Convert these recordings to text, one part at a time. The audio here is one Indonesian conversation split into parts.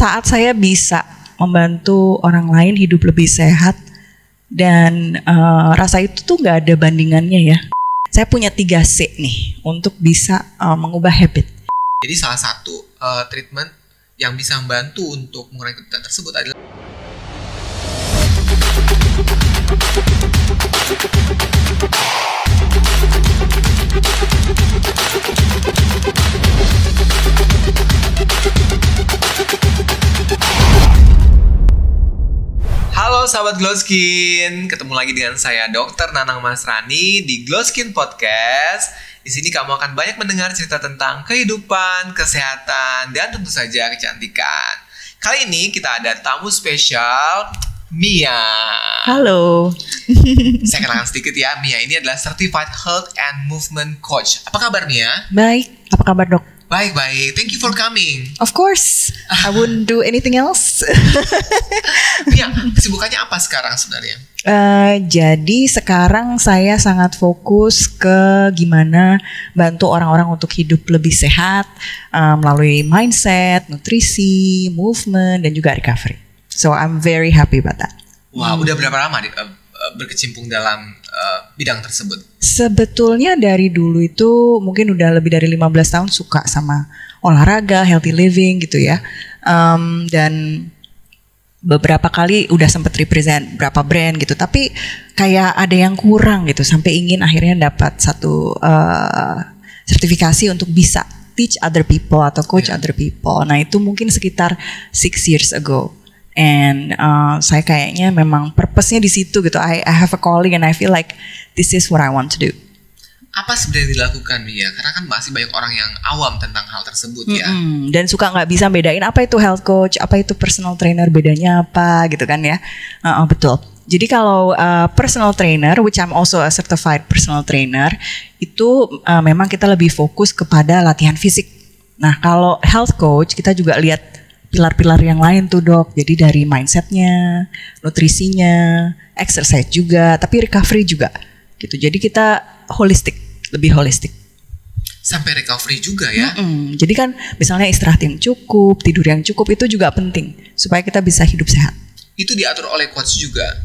Saat saya bisa membantu orang lain hidup lebih sehat dan rasa itu tuh nggak ada bandingannya ya. Saya punya 3C nih untuk bisa mengubah habit. Jadi salah satu treatment yang bisa membantu untuk mengurangi kebutuhan tersebut adalah Halo sahabat Glow Skin, ketemu lagi dengan saya Dr. Nanang Masrani di Glow Skin Podcast. Di sini kamu akan banyak mendengar cerita tentang kehidupan, kesehatan, dan tentu saja kecantikan. Kali ini kita ada tamu spesial, Mia. Halo. Saya kenalkan sedikit ya, Mia ini adalah Certified Health and Movement Coach. Apa kabar Mia? Baik, apa kabar dok? Baik. Thank you for coming. Of course, I wouldn't do anything else. Mia, kesibukannya apa sekarang sebenarnya? Jadi sekarang saya sangat fokus ke gimana bantu orang-orang untuk hidup lebih sehat melalui mindset, nutrisi, movement, dan juga recovery. So I'm very happy about that. Wah, udah berapa lama berkecimpung dalam bidang tersebut? Sebetulnya dari dulu itu mungkin udah lebih dari 15 tahun suka sama olahraga, healthy living gitu ya. Dan beberapa kali udah sempet represent berapa brand gitu, tapi kayak ada yang kurang gitu sampai ingin akhirnya dapat satu sertifikasi untuk bisa teach other people atau coach other people. Nah itu mungkin sekitar 6 years ago. And saya kayaknya memang purpose-nya di situ gitu. I have a calling and I feel like this is what I want to do. Apa sebenarnya dilakukan Mia? Karena kan masih banyak orang yang awam tentang hal tersebut ya. Dan suka nggak bisa bedain apa itu health coach, apa itu personal trainer, bedanya apa gitu kan ya. Betul. Jadi kalau personal trainer, which I'm also a certified personal trainer, itu memang kita lebih fokus kepada latihan fisik. Nah kalau health coach kita juga lihat pilar-pilar yang lain tuh dok. Jadi dari mindsetnya, nutrisinya, exercise juga, tapi recovery juga gitu. Jadi kita lebih holistik. Sampai recovery juga ya. Jadi kan misalnya istirahat yang cukup, tidur yang cukup itu juga penting supaya kita bisa hidup sehat. Itu diatur oleh coach juga.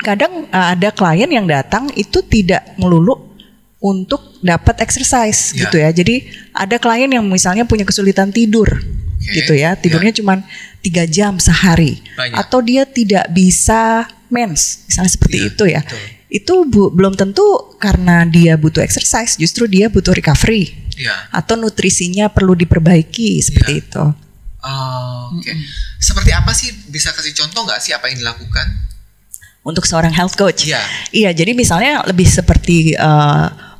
Kadang ada klien yang datang itu tidak melulu untuk dapat exercise gitu ya. Jadi ada klien yang misalnya punya kesulitan tidur. Gitu ya, tidurnya cuma 3 jam sehari. Banyak. Atau dia tidak bisa mens, misalnya seperti itu ya. Betul. Itu belum tentu karena dia butuh exercise, justru dia butuh recovery. Atau nutrisinya perlu diperbaiki seperti itu. Oke. Seperti apa sih, bisa kasih contoh nggak sih apa yang dilakukan? Untuk seorang health coach? Iya, jadi misalnya lebih seperti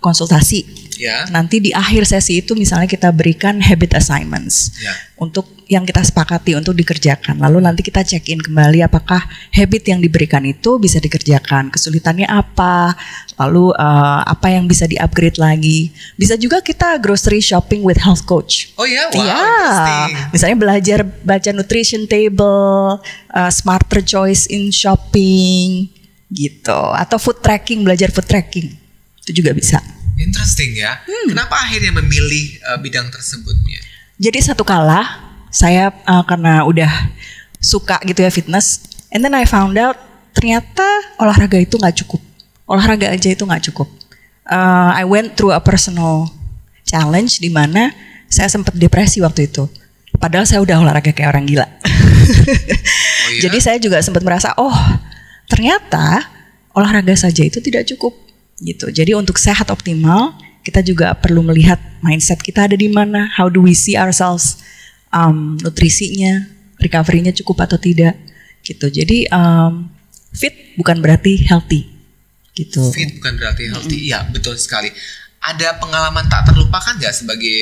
konsultasi. Nanti di akhir sesi itu misalnya kita berikan habit assignments untuk yang kita sepakati untuk dikerjakan. Lalu nanti kita check in kembali apakah habit yang diberikan itu bisa dikerjakan, kesulitannya apa, lalu apa yang bisa di-upgrade lagi. Bisa juga kita grocery shopping with health coach. Oh ya, wow, interesting. Misalnya belajar baca nutrition table, smarter choice in shopping gitu, atau food tracking, belajar food tracking. Itu juga bisa. Interesting ya. Kenapa akhirnya memilih bidang tersebut ya? Jadi satu kala saya karena udah suka gitu ya fitness, and then I found out ternyata olahraga itu nggak cukup. Olahraga aja itu nggak cukup. I went through a personal challenge di mana saya sempat depresi waktu itu. Padahal saya udah olahraga kayak orang gila. Jadi saya juga sempat merasa, ternyata olahraga saja itu tidak cukup. Gitu. Jadi untuk sehat optimal kita juga perlu melihat mindset kita ada di mana, how do we see ourselves, nutrisinya, recovery-nya cukup atau tidak, gitu. Jadi fit bukan berarti healthy, gitu. Fit bukan berarti healthy, iya betul sekali. Ada pengalaman tak terlupakan nggak sebagai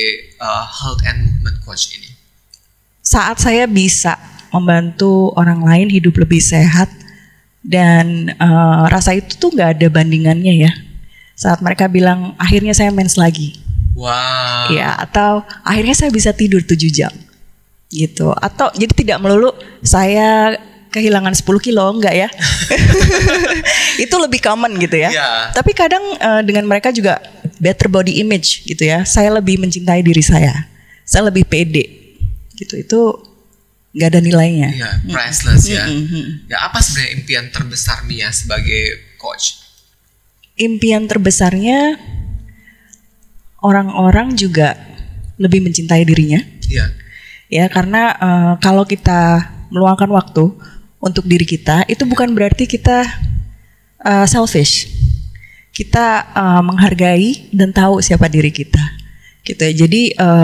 health and movement coach ini? Saat saya bisa membantu orang lain hidup lebih sehat. Dan rasa itu tuh gak ada bandingannya ya. Saat mereka bilang akhirnya saya mens lagi. Wow. Ya, atau akhirnya saya bisa tidur 7 jam gitu. Atau jadi tidak melulu saya kehilangan 10 kilo, enggak ya. Itu lebih common gitu ya. Tapi kadang dengan mereka juga better body image gitu ya. Saya lebih mencintai diri saya lebih pede gitu. Itu nggak ada nilainya. Iya, priceless ya. Ya, apa sebenarnya impian terbesar Mia sebagai coach? Impian terbesarnya orang-orang juga lebih mencintai dirinya. Iya. Ya, karena kalau kita meluangkan waktu untuk diri kita, itu bukan berarti kita selfish. Kita menghargai dan tahu siapa diri kita. Gitu ya. Jadi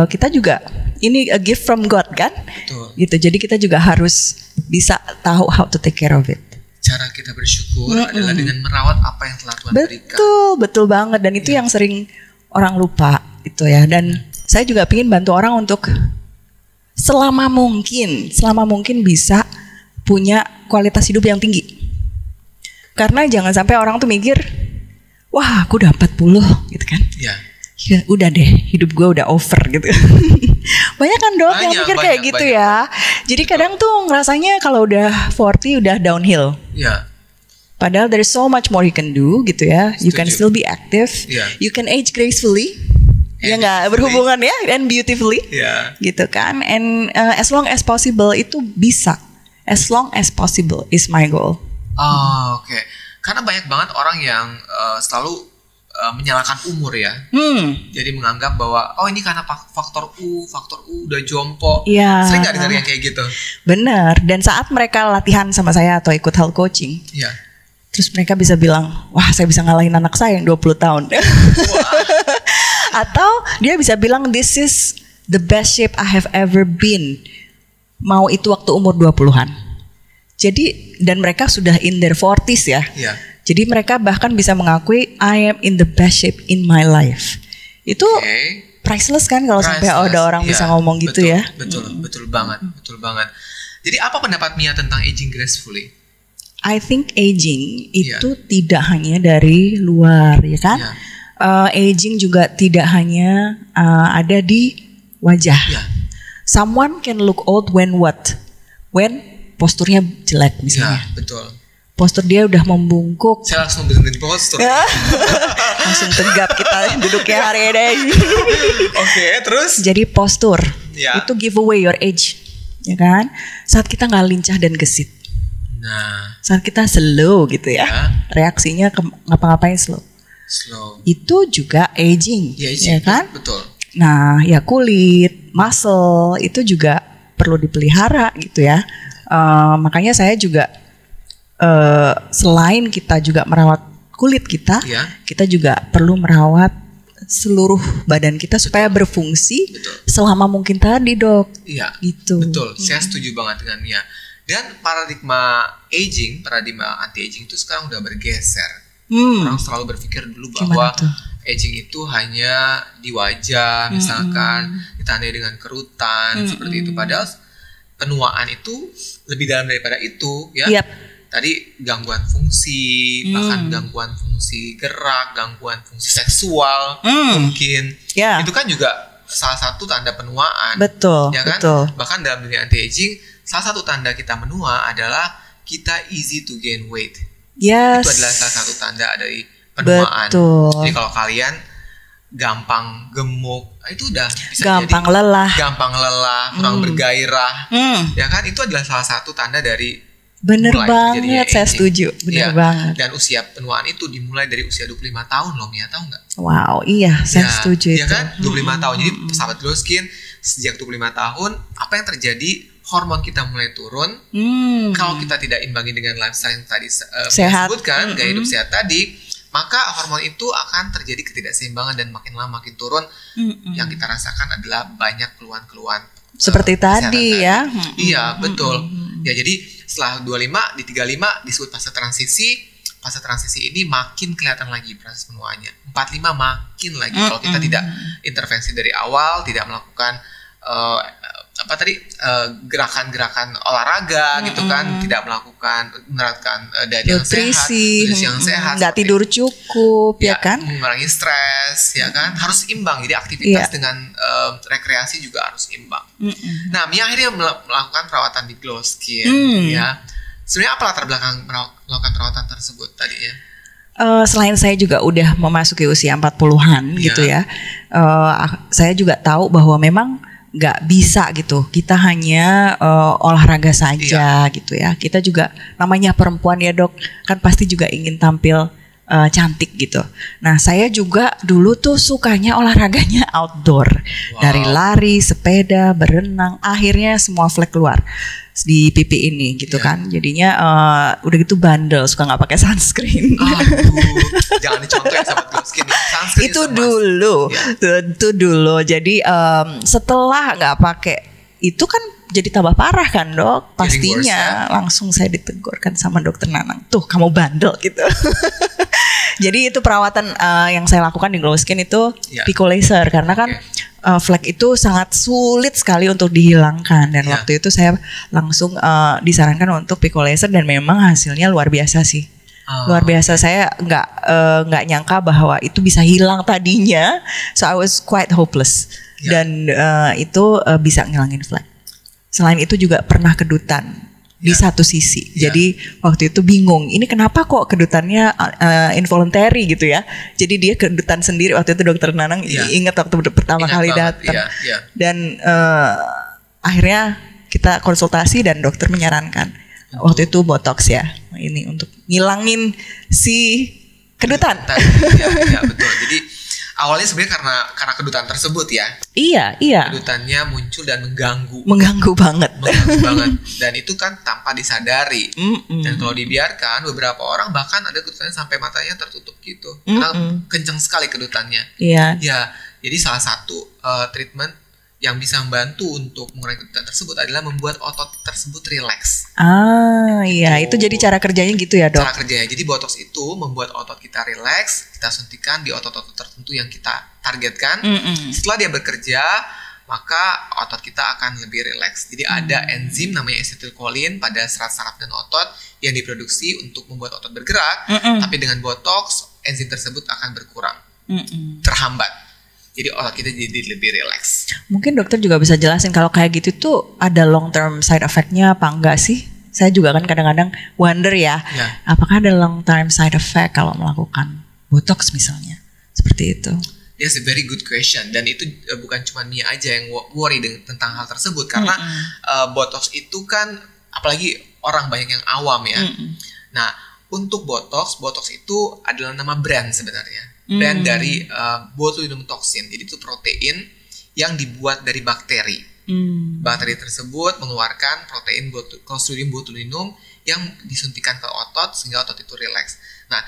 kita juga ini a gift from God kan? Betul. Gitu. Jadi kita juga harus bisa tahu how to take care of it. Cara kita bersyukur adalah dengan merawat apa yang telah Tuhan berikan. Betul banget. Dan itu yang sering orang lupa itu ya. Dan saya juga ingin bantu orang untuk selama mungkin bisa punya kualitas hidup yang tinggi. Karena jangan sampai orang tuh mikir, wah aku udah 40 gitu kan. Iya. Ya, udah deh, hidup gue udah over gitu. Banyak kan dok yang mikir kayak gitu ya. Jadi kadang tuh ngerasanya kalau udah 40 udah downhill. Iya. Padahal there is so much more you can do gitu ya. You can still be active. Yeah. You can age gracefully. Ya And nggak berhubungan ya, and beautifully. Iya. Gitu kan. And as long as possible itu bisa. As long as possible is my goal. Oh, oke. Karena banyak banget orang yang selalu menyalahkan umur ya. Jadi menganggap bahwa ini karena faktor U udah jompo. Iya. Sering gak dengar yang kayak gitu? Bener. Dan saat mereka latihan sama saya atau ikut health coaching, Iya. terus mereka bisa bilang, wah saya bisa ngalahin anak saya yang 20 tahun. Atau dia bisa bilang, this is the best shape I have ever been. Mau itu waktu umur 20-an. Jadi, dan mereka sudah in their 40s ya. Iya. Jadi mereka bahkan bisa mengakui I am in the best shape in my life. Itu priceless kan kalau sampai ada orang bisa ngomong gitu ya. Betul banget. Jadi apa pendapat Mia tentang aging gracefully? I think aging itu tidak hanya dari luar ya kan. Aging juga tidak hanya ada di wajah. Someone can look old when what? When posturnya jelek misalnya. Betul. Postur dia udah membungkuk. Saya langsung berhenti postur. Langsung tegap kita duduknya hari ini. Oke, terus? Jadi postur itu give away your age, ya kan? Saat kita nggak lincah dan gesit. Nah, saat kita slow gitu ya, reaksinya ngapa-ngapain slow. Itu juga aging, ya kan? Betul. Nah, ya kulit, muscle itu juga perlu dipelihara gitu ya. Makanya saya juga selain kita juga merawat kulit kita, kita juga perlu merawat seluruh badan kita supaya berfungsi selama mungkin tadi dok. Iya, gitu. Betul. Saya setuju banget dengan Mia. Dan paradigma anti-aging itu sekarang udah bergeser. Orang selalu berpikir dulu bahwa aging itu hanya di wajah, misalkan ditandai dengan kerutan seperti itu. Padahal penuaan itu lebih dalam daripada itu, ya. Tadi gangguan fungsi, bahkan gangguan fungsi gerak, gangguan fungsi seksual mungkin. Itu kan juga salah satu tanda penuaan. Betul, ya kan? Betul. Bahkan dalam dunia anti-aging, salah satu tanda kita menua adalah kita easy to gain weight. Itu adalah salah satu tanda dari penuaan. Betul. Jadi kalau kalian gampang gemuk, itu udah bisa gampang jadi lelah, kurang bergairah. Ya kan? Itu adalah salah satu tanda dari bener banget, saya setuju. Bener banget. Dan usia penuaan itu dimulai dari usia 25 tahun loh, Mia, tahu nggak? Wow, iya, saya setuju itu. Ya kan? 25 tahun. Jadi sahabat Glow Skin, sejak 25 tahun, apa yang terjadi? Hormon kita mulai turun. Kalau kita tidak imbangi dengan lifestyle yang tadi disebutkan, gaya hidup sehat tadi, maka hormon itu akan terjadi ketidakseimbangan dan makin lama makin turun. Yang kita rasakan adalah banyak keluhan-keluhan seperti tadi ya. Iya, betul. Ya, jadi setelah 25 di 35 disebut fase transisi. Fase transisi ini makin kelihatan lagi proses penuaannya. 45 makin lagi kalau kita tidak intervensi dari awal, tidak melakukan gerakan-gerakan olahraga gitu kan, tidak menerapkan diet yang sehat, nutrisi yang sehat, nggak tidur cukup ya kan, mengurangi stres ya kan, harus imbang. Jadi aktivitas dengan rekreasi juga harus imbang. Nah, Mia akhirnya melakukan perawatan di Glow Skin ya. Sebenarnya apa latar belakang melakukan perawatan tersebut tadi ya? Selain saya juga udah memasuki usia 40-an gitu ya, saya juga tahu bahwa memang nggak bisa gitu. Kita hanya olahraga saja gitu ya. Kita juga namanya perempuan ya dok, kan pasti juga ingin tampil cantik gitu. Nah saya juga dulu tuh sukanya olahraganya outdoor, dari lari, sepeda, berenang, akhirnya semua flek keluar di pipi ini gitu kan. Jadinya udah gitu bandel, suka nggak pakai sunscreen. Jangan dicontoh ya sahabat Glow Skin. Sunscreen itu dulu, itu dulu. Jadi setelah nggak pakai itu kan jadi tambah parah kan dok, pastinya langsung saya ditegurkan sama dokter Nanang, tuh kamu bandel gitu. Jadi itu perawatan yang saya lakukan di Glow Skin itu pico laser, karena kan flek itu sangat sulit sekali untuk dihilangkan, dan waktu itu saya langsung disarankan untuk pico laser, dan memang hasilnya luar biasa sih. Luar biasa, saya nggak nyangka bahwa itu bisa hilang tadinya, so I was quite hopeless. Dan itu bisa ngilangin flek. Selain itu juga pernah kedutan di satu sisi. Jadi waktu itu bingung, ini kenapa kok kedutannya involuntary gitu ya. Jadi dia kedutan sendiri. Waktu itu dokter Nanang ingat waktu pertama kali datang. Dan akhirnya kita konsultasi dan dokter menyarankan waktu itu botox ya. Ini untuk ngilangin si kedutan. Iya betul. Jadi awalnya sebenarnya karena kedutan tersebut ya. Iya. Kedutannya muncul dan mengganggu banget. Dan itu kan tanpa disadari. Dan kalau dibiarkan, beberapa orang bahkan ada kedutannya sampai matanya tertutup gitu. Karena kenceng sekali kedutannya. Iya. Ya, jadi salah satu treatment yang bisa membantu untuk mengurangi kedutan tersebut adalah membuat otot tersebut rileks. Iya, itu jadi cara kerjanya gitu ya dok? Cara kerjanya, jadi botox itu membuat otot kita rileks, kita suntikan di otot-otot tertentu yang kita targetkan. Setelah dia bekerja, maka otot kita akan lebih rileks. Jadi ada enzim namanya asetilkolin pada saraf-saraf dan otot yang diproduksi untuk membuat otot bergerak, tapi dengan botox, enzim tersebut akan berkurang, terhambat. Jadi otot kita jadi lebih rileks. Mungkin dokter juga bisa jelasin kalau kayak gitu tuh ada long term side effect-nya apa enggak sih? Saya juga kan kadang-kadang wonder ya, apakah ada long term side effect kalau melakukan botox misalnya? Seperti itu. Yes, a very good question. Dan itu bukan cuma Mia aja yang worry tentang hal tersebut. Karena botox itu kan, apalagi orang banyak yang awam ya. Nah, untuk botox itu adalah nama brand sebenarnya. Brand dari botulinum toxin. Jadi itu protein yang dibuat dari bakteri. Bakteri tersebut mengeluarkan protein Clostridium botulinum yang disuntikan ke otot sehingga otot itu rileks. Nah,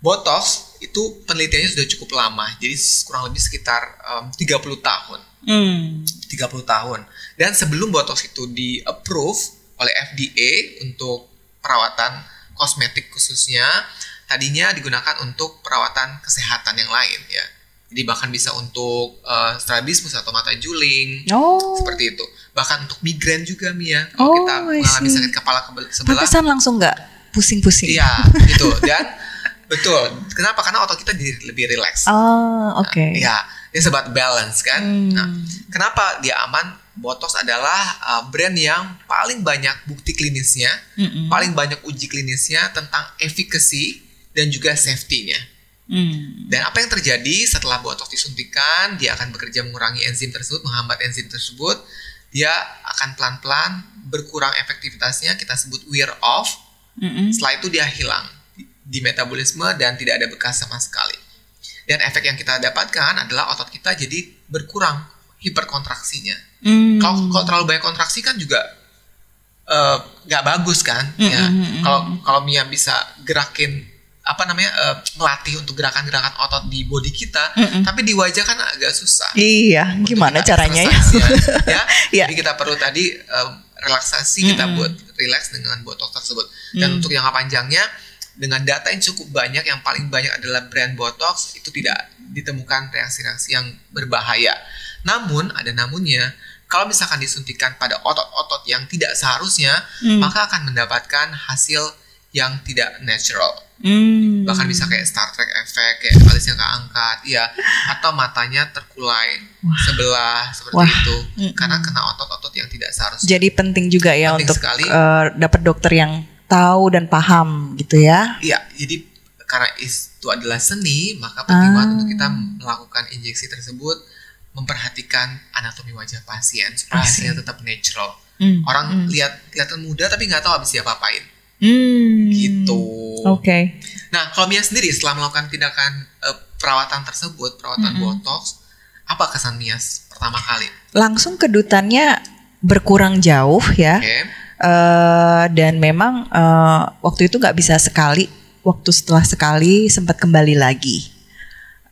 botox itu penelitiannya sudah cukup lama. Jadi kurang lebih sekitar 30 tahun. 30 tahun. Dan sebelum botox itu di-approve oleh FDA untuk perawatan kosmetik khususnya, tadinya digunakan untuk perawatan kesehatan yang lain ya. Jadi bahkan bisa untuk strabismus atau mata juling, seperti itu. Bahkan untuk migrain juga Mia, kalau kita mengalami sakit kepala sebelah. Pantesan langsung nggak pusing-pusing. Iya, gitu. Dan betul. Kenapa? Karena otot kita lebih rileks. Oke. Ya, it's about balance kan. Nah, kenapa dia aman? Botox adalah brand yang paling banyak bukti klinisnya, paling banyak uji klinisnya tentang efficacy dan juga safety-nya. Dan apa yang terjadi setelah botox disuntikan, dia akan bekerja mengurangi enzim tersebut, menghambat enzim tersebut. Dia akan pelan-pelan berkurang efektivitasnya, kita sebut wear off. Setelah itu dia hilang di metabolisme dan tidak ada bekas sama sekali. Dan efek yang kita dapatkan adalah otot kita jadi berkurang hiperkontraksinya. Kalau terlalu banyak kontraksi kan juga nggak bagus kan. Ya. Kalau Mia bisa gerakin melatih untuk gerakan-gerakan otot di body kita, tapi di wajah kan agak susah. Iya, gimana caranya ya? Jadi kita perlu tadi relaksasi, kita buat relax dengan botox tersebut. Dan untuk jangka panjangnya, dengan data yang cukup banyak, yang paling banyak adalah brand botox, itu tidak ditemukan reaksi-reaksi yang berbahaya. Namun, ada namunnya, kalau misalkan disuntikan pada otot-otot yang tidak seharusnya, maka akan mendapatkan hasil yang tidak natural. Bahkan bisa kayak Star Trek efek, kayak alisnya keangkat, ya, atau matanya terkulai sebelah seperti itu, karena kena otot-otot yang tidak seharusnya. Jadi penting juga ya penting untuk dapat dokter yang tahu dan paham gitu ya. Iya, jadi karena itu adalah seni, maka penting banget untuk kita melakukan injeksi tersebut, memperhatikan anatomi wajah pasien supaya hasilnya tetap natural. Orang kelihatan muda tapi nggak tahu habis diapa-apain. Gitu. Oke. Nah, kalau Mia sendiri setelah melakukan tindakan perawatan tersebut, perawatan botox, apa kesan Mia pertama kali? Langsung kedutannya berkurang jauh ya. Dan memang waktu itu nggak bisa sekali. Waktu setelah sekali sempat kembali lagi.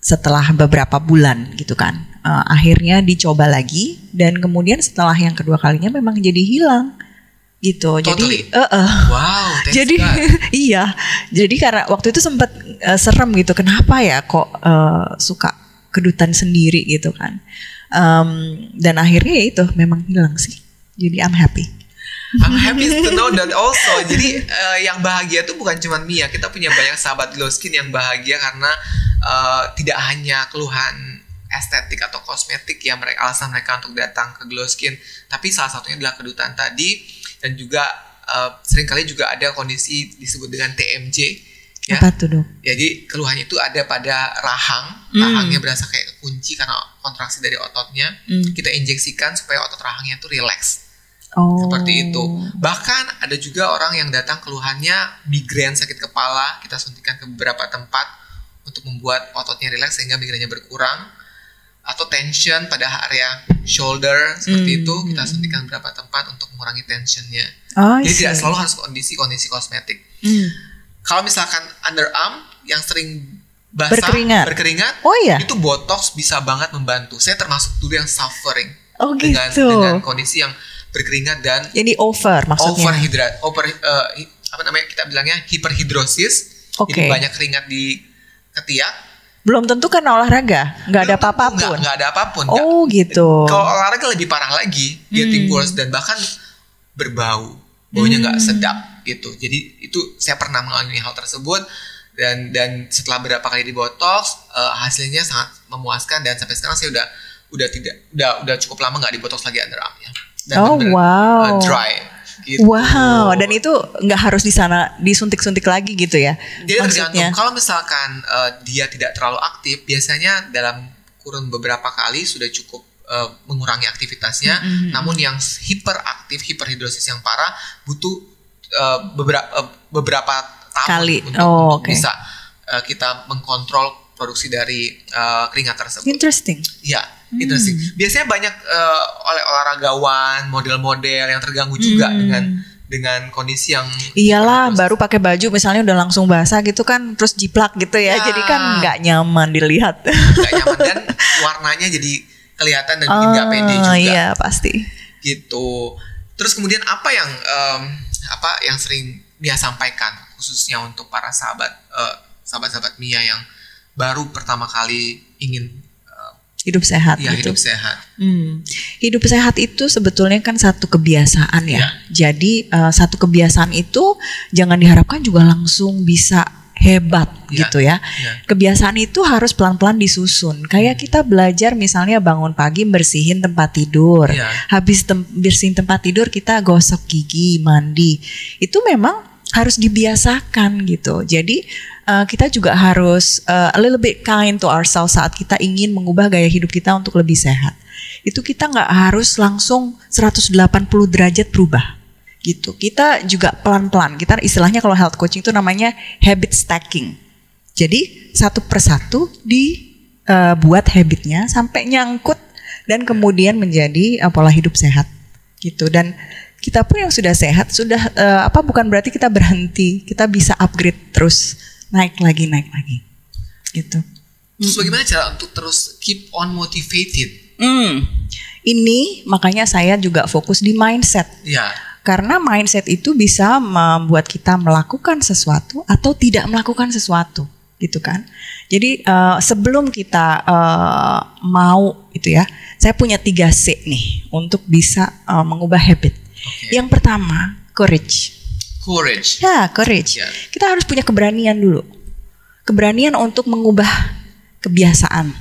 Setelah beberapa bulan gitu kan. Akhirnya dicoba lagi dan kemudian setelah yang kedua kalinya memang jadi hilang gitu. Totally? Jadi wow, jadi iya. Jadi karena waktu itu sempat serem gitu. Kenapa ya kok suka kedutan sendiri gitu kan. Dan akhirnya ya itu memang hilang sih. Jadi I'm happy. I'm happy to know that also. Jadi yang bahagia tuh bukan cuma Mia. Kita punya banyak sahabat Glow Skin yang bahagia karena tidak hanya keluhan estetik atau kosmetik ya alasan mereka untuk datang ke Glow Skin, tapi salah satunya adalah kedutan tadi dan juga seringkali juga ada kondisi disebut dengan TMJ. Ya. Apa tuh dok? Jadi keluhannya itu ada pada rahangnya berasa kayak kunci karena kontraksi dari ototnya. Kita injeksikan supaya otot rahangnya itu relax. Seperti itu. Bahkan ada juga orang yang datang keluhannya migrain, sakit kepala, kita suntikan ke beberapa tempat untuk membuat ototnya rileks sehingga migrainnya berkurang. Atau tension pada area shoulder seperti itu, kita suntikan beberapa tempat untuk mengurangi tensionnya. Jadi tidak selalu harus kondisi kosmetik. Kalau misalkan underarm yang sering basah, berkeringat, itu botox bisa banget membantu. Saya termasuk dulu yang suffering dengan kondisi yang berkeringat dan jadi maksudnya kita bilangnya hiperhidrosis. Jadi banyak keringat di ketiak. Belum tentu karena olahraga, nggak ada apa-apapun. Nggak ada apapun. Gitu. Kalau olahraga lebih parah lagi, getting worse dan bahkan berbau, baunya nggak sedap gitu. Jadi itu saya pernah mengalami hal tersebut dan setelah beberapa kali di botox hasilnya sangat memuaskan dan sampai sekarang saya udah cukup lama nggak di botox lagi underarmnya. Dan dry. Gitu. Wow, dan itu nggak harus di sana disuntik-suntik lagi gitu ya? Jadi tergantung. Kalau misalkan dia tidak terlalu aktif, biasanya dalam kurun beberapa kali sudah cukup mengurangi aktivitasnya. Namun yang hiperhidrosis yang parah butuh beberapa tahun untuk bisa kita mengkontrol produksi dari keringat tersebut. Interesting. Ya. Interesting. Biasanya banyak oleh olahragawan, model-model yang terganggu juga dengan kondisi yang iyalah baru pakai baju misalnya udah langsung basah gitu kan, terus jiplak gitu ya. Jadi kan nggak nyaman dilihat. Nggak nyaman dan warnanya jadi kelihatan dan bikin nggak pede juga. Iya pasti. Gitu. Terus kemudian apa yang sering Mia sampaikan khususnya untuk para sahabat-sahabat Mia yang baru pertama kali ingin hidup sehat gitu. Hidup sehat. Hidup sehat itu sebetulnya kan satu kebiasaan ya. Jadi satu kebiasaan itu jangan diharapkan juga langsung bisa hebat gitu ya. Kebiasaan itu harus pelan-pelan disusun. Kayak kita belajar misalnya bangun pagi bersihin tempat tidur. Habis bersihin tempat tidur kita gosok gigi, mandi. Itu memang harus dibiasakan gitu. Jadi kita juga harus a little bit kind to ourselves saat kita ingin mengubah gaya hidup kita untuk lebih sehat. Itu kita nggak harus langsung 180 derajat berubah gitu. Kita juga pelan-pelan. Kita istilahnya kalau health coaching itu namanya habit stacking. Jadi satu persatu dibuat habitnya sampai nyangkut dan kemudian menjadi pola hidup sehat gitu. Dan kita pun yang sudah sehat sudah bukan berarti kita berhenti, kita bisa upgrade terus, naik lagi gitu. Terus bagaimana cara untuk terus keep on motivated? Ini makanya saya juga fokus di mindset. Karena mindset itu bisa membuat kita melakukan sesuatu atau tidak melakukan sesuatu gitu kan. Jadi sebelum kita mau itu ya, saya punya 3C nih untuk bisa mengubah habit. Yang pertama, courage. Ya, courage. Kita harus punya keberanian dulu. Keberanian untuk mengubah kebiasaan.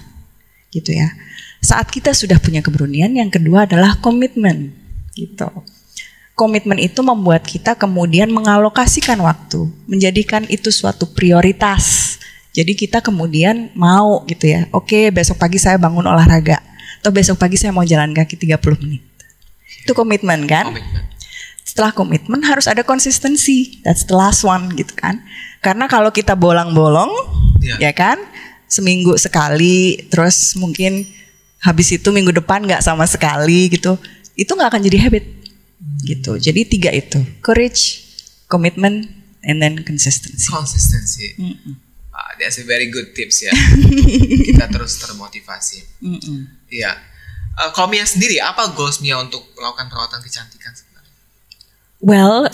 Gitu ya. Saat kita sudah punya keberanian, yang kedua adalah komitmen. Gitu. Komitmen itu membuat kita kemudian mengalokasikan waktu, menjadikan itu suatu prioritas. Jadi kita kemudian mau gitu ya. Oke, besok pagi saya bangun olahraga. Atau besok pagi saya mau jalan kaki 30 menit. Itu komitmen kan? Komitmen. Setelah komitmen harus ada konsistensi. That's the last one gitu kan. Karena kalau kita bolong-bolong, ya kan, seminggu sekali, terus mungkin habis itu minggu depan nggak sama sekali gitu, itu nggak akan jadi habit gitu. Jadi 3 itu, courage, commitment, and then consistency. Konsistensi. That's a very good tips ya. Kita terus termotivasi. Iya. Kalau Mia sendiri, apa goals Mia untuk melakukan perawatan kecantikan sebenarnya? Well,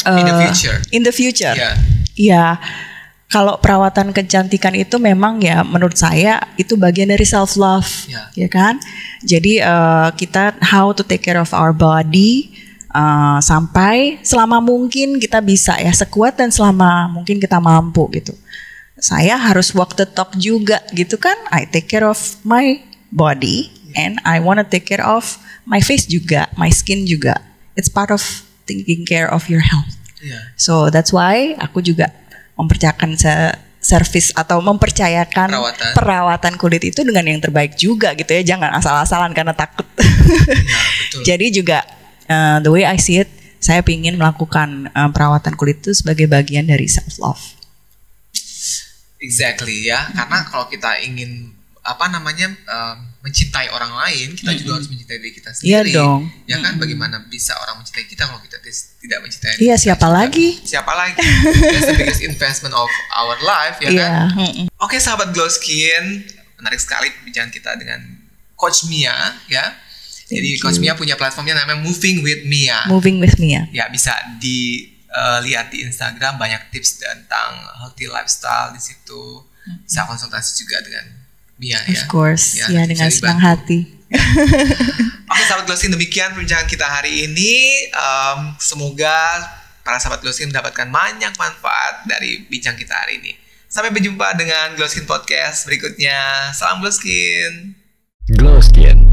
in the future. Iya. Kalau perawatan kecantikan itu memang ya menurut saya itu bagian dari self love, ya kan? Jadi kita how to take care of our body sampai selama mungkin kita bisa ya, sekuat dan selama mungkin kita mampu gitu. Saya harus walk the talk juga gitu kan. I take care of my body and I wanna take care of my face juga, my skin juga. It's part of taking care of your health. So that's why aku juga mempercayakan service atau mempercayakan perawatan kulit itu dengan yang terbaik juga gitu ya. Jangan asal-asalan karena takut. Betul. Jadi juga the way I see it, saya ingin melakukan perawatan kulit itu sebagai bagian dari self love. Exactly ya, karena kalau kita ingin mencintai orang lain, kita juga harus mencintai diri kita sendiri. Iya dong. Ya kan, bagaimana bisa orang mencintai kita kalau kita tidak mencintai? Iya, siapa lagi? That's the biggest investment of our life, ya kan? Oke, sahabat Glow Skin, menarik sekali perbincangan kita dengan Coach Mia, ya. Jadi Coach Mia punya platformnya namanya Moving with Mia. Moving with Mia. Ya, bisa lihat di Instagram, banyak tips tentang healthy lifestyle di situ. Bisa konsultasi juga dengan Mia ya. Of course, ya dengan senang hati. Oke, sahabat Glow Skin, demikian perbincangan kita hari ini. Semoga para sahabat Glow Skin mendapatkan banyak manfaat dari bincang kita hari ini. Sampai berjumpa dengan Glow Skin Podcast berikutnya. Salam Glow Skin. Glow Skin.